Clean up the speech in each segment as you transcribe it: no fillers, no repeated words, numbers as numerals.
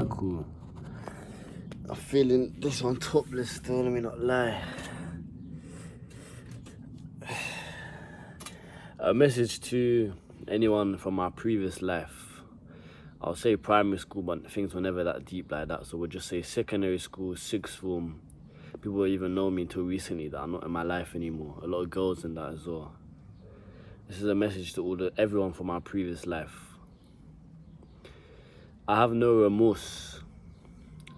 Cool. I'm feeling this one topless still, let me not lie. A message to anyone from my previous life. I'll say primary school, but things were never that deep like that. So we'll just say secondary school, sixth form. People even know me until recently that I'm not in my life anymore. A lot of girls in that as well. This is a message to everyone from my previous life. I have no remorse,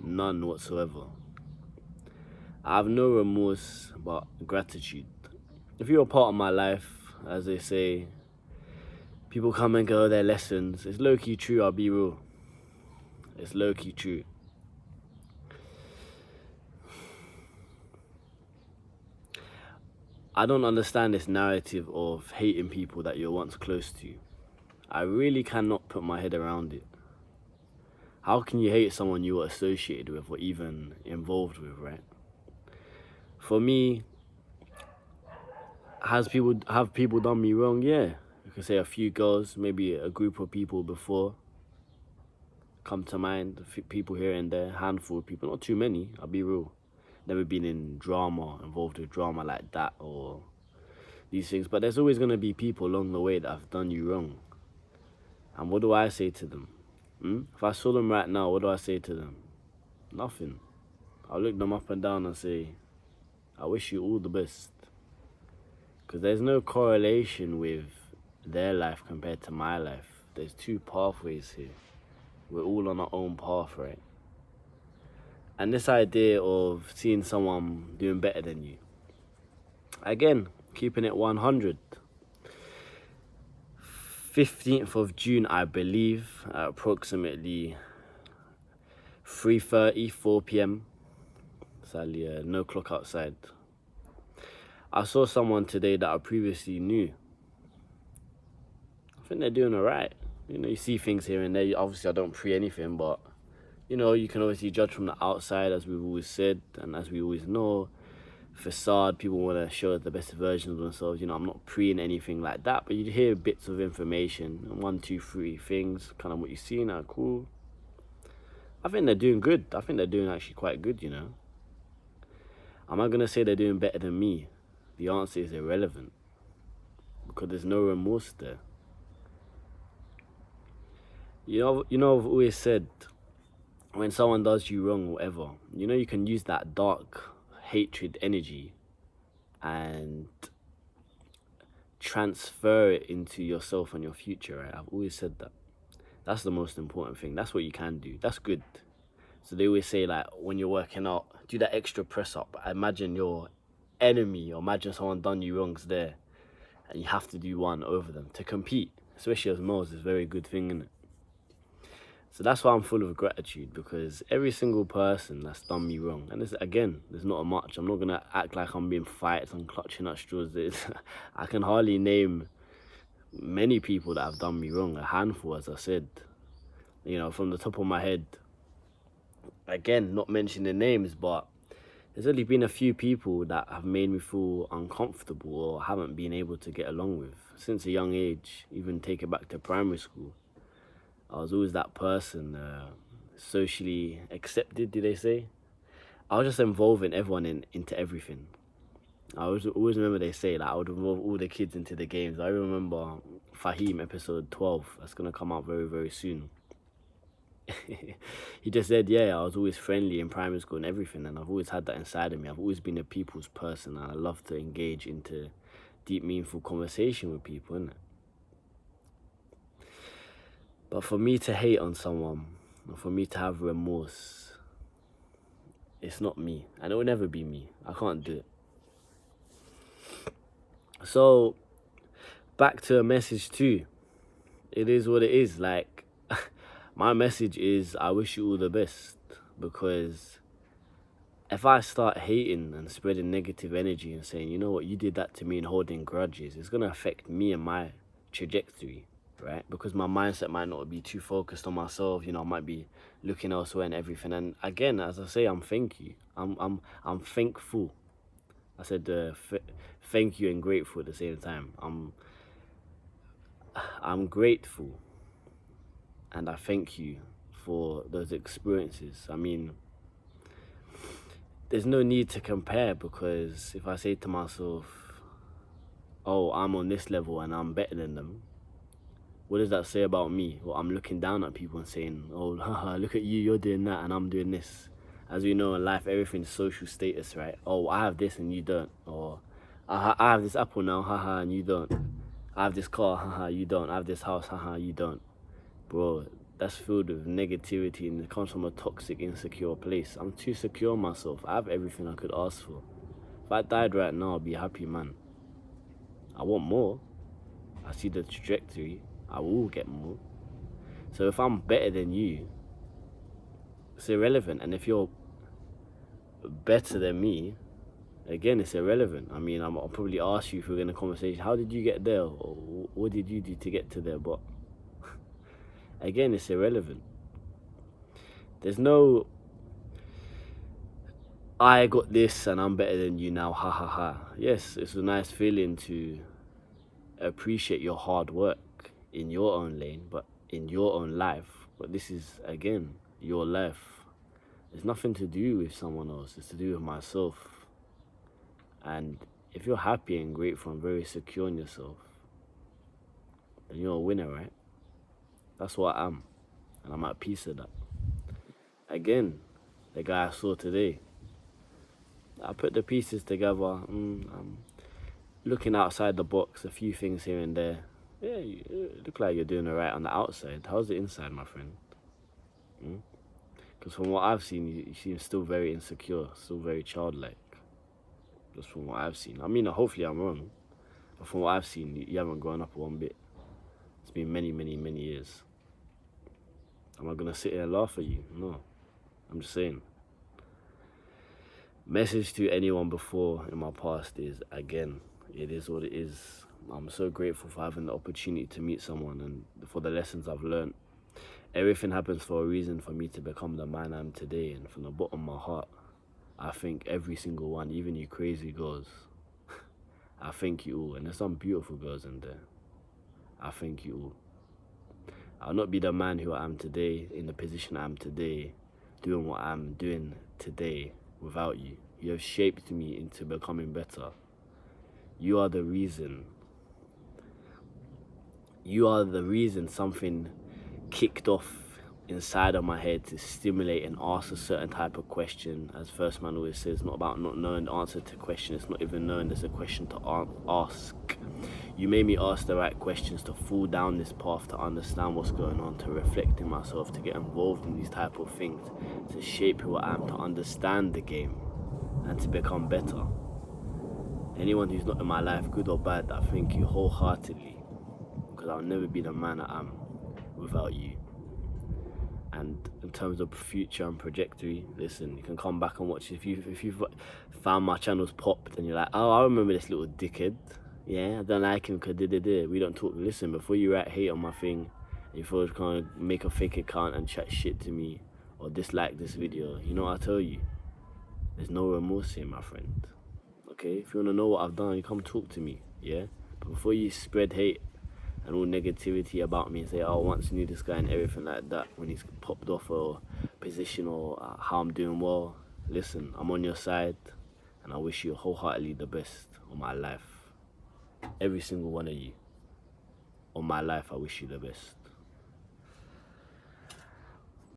none whatsoever. I have no remorse, but gratitude. If you're a part of my life, as they say, people come and go their lessons. It's low-key true, I'll be real. It's low-key true. I don't understand this narrative of hating people that you're once close to. I really cannot put my head around it. How can you hate someone you were associated with or even involved with, right? For me, have people done me wrong? Yeah. You could say a few girls, maybe a group of people before come to mind. People here and there, handful of people, not too many, I'll be real. Never been involved with drama like that or these things. But there's always going to be people along the way that have done you wrong. And what do I say to them? If I saw them right now, what do I say to them? Nothing. I'll look them up and down and say, I wish you all the best. Because there's no correlation with their life compared to my life. There's two pathways here. We're all on our own path, right? And this idea of seeing someone doing better than you. Again, keeping it 100. 15th of June, I believe, at approximately 3:30, 4 p.m. Sadly, no clock outside. I saw someone today that I previously knew. I think they're doing alright. You know, you see things here and there. Obviously, I don't pre anything, but you know, you can obviously judge from the outside, as we've always said, and as we always know. Facade, people want to show the best version of themselves. You know, I'm not pre-ing anything like that, but you hear bits of information, 1, 2, 3 things, kind of what you see now. Cool. I think they're doing good. I think they're doing actually quite good, you know. Am I gonna say they're doing better than me? The answer is irrelevant, because there's no remorse there. You know, I've always said, when someone does you wrong or whatever, you know, you can use that dark hatred energy and transfer it into yourself and your future, right? I've always said that. That's the most important thing. That's what you can do. That's good. So they always say, like, when you're working out, do that extra press up. Imagine your enemy, or imagine someone done you wrongs there, and you have to do one over them to compete. Especially as males, is a very good thing, isn't it? So that's why I'm full of gratitude, because every single person that's done me wrong, and there's not much. I'm not gonna act like I'm being fights and clutching at straws. I can hardly name many people that have done me wrong. A handful, as I said. You know, from the top of my head. Again, not mentioning names, but there's only been a few people that have made me feel uncomfortable or haven't been able to get along with since a young age. Even take it back to primary school. I was always that person, socially accepted, did they say? I was just involving everyone into everything. I always remember they say, like, I would involve all the kids into the games. I remember Fahim episode 12, that's going to come out very, very soon. He just said, yeah, I was always friendly in primary school and everything, and I've always had that inside of me. I've always been a people's person, and I love to engage into deep, meaningful conversation with people, innit? But for me to hate on someone, or for me to have remorse, it's not me, and it will never be me. I can't do it. So, back to a message too. It is what it is. Like, my message is, I wish you all the best, because if I start hating and spreading negative energy and saying, you know what, you did that to me, and holding grudges, it's going to affect me and my trajectory, right? Because my mindset might not be too focused on myself. You know, I might be looking elsewhere and everything. And again, as I say, I'm thankful. I'm thankful. I said thank you and grateful at the same time. I'm grateful. and I thank you for those experiences. I mean, there's no need to compare, because if I say to myself, oh, I'm on this level and I'm better than them, what does that say about me? Well, I'm looking down at people and saying, oh, haha, look at you, you're doing that and I'm doing this. As we know in life, everything's social status, right? Oh, I have this and you don't. Or I have this apple now, haha, and you don't. I have this car, haha, you don't. I have this house, haha, you don't. Bro, that's filled with negativity and it comes from a toxic, insecure place. I'm too secure in myself. I have everything I could ask for. If I died right now, I'd be a happy man. I want more. I see the trajectory. I will get more. So if I'm better than you, it's irrelevant. And if you're better than me, again, it's irrelevant. I mean, I'll probably ask you if we're in a conversation, how did you get there? Or what did you do to get to there? But again, it's irrelevant. There's no, I got this and I'm better than you now, ha ha ha. Yes, it's a nice feeling to appreciate your hard work in your own lane, but in your own life. But this is, again, your life. It's nothing to do with someone else, it's to do with myself. And if you're happy and grateful and very secure in yourself, then you're a winner, right? That's what I am. And I'm at peace with that. Again, the guy I saw today, I put the pieces together. I'm looking outside the box, a few things here and there. Yeah, you look like you're doing alright on the outside. How's the inside, my friend? Because from what I've seen, you seem still very insecure, still very childlike. Just from what I've seen. I mean, hopefully I'm wrong. But from what I've seen, you haven't grown up one bit. It's been many, many, many years. Am I going to sit here and laugh at you? No. I'm just saying. Message to anyone before in my past is, again, it is what it is. I'm so grateful for having the opportunity to meet someone and for the lessons I've learned. Everything happens for a reason for me to become the man I am today, and from the bottom of my heart, I thank every single one, even you crazy girls. I thank you all, and there's some beautiful girls in there. I thank you all. I'll not be the man who I am today, in the position I am today, doing what I'm doing today without you. You have shaped me into becoming better. You are the reason. You are the reason something kicked off inside of my head to stimulate and ask a certain type of question. As First Man always says, not about not knowing the answer to a question, it's not even knowing there's a question to ask. You made me ask the right questions to fall down this path, to understand what's going on, to reflect in myself, to get involved in these type of things, to shape who I am, to understand the game, and to become better. Anyone who's not in my life, good or bad, I thank you wholeheartedly, because I'll never be the man I am without you. And in terms of future and trajectory, listen, you can come back and watch. If you've found my channel's popped and you're like, oh, I remember this little dickhead. Yeah, I don't like him because we don't talk. Listen, before you write hate on my thing, if you kind of make a fake account and chat shit to me or dislike this video, you know what I tell you? There's no remorse here, my friend. Okay, if you want to know what I've done, you come talk to me, yeah? But before you spread hate and all negativity about me and say, oh, once you knew this guy and everything like that, when he's popped off a position or how I'm doing well, listen, I'm on your side and I wish you wholeheartedly the best on my life. Every single one of you. On my life, I wish you the best.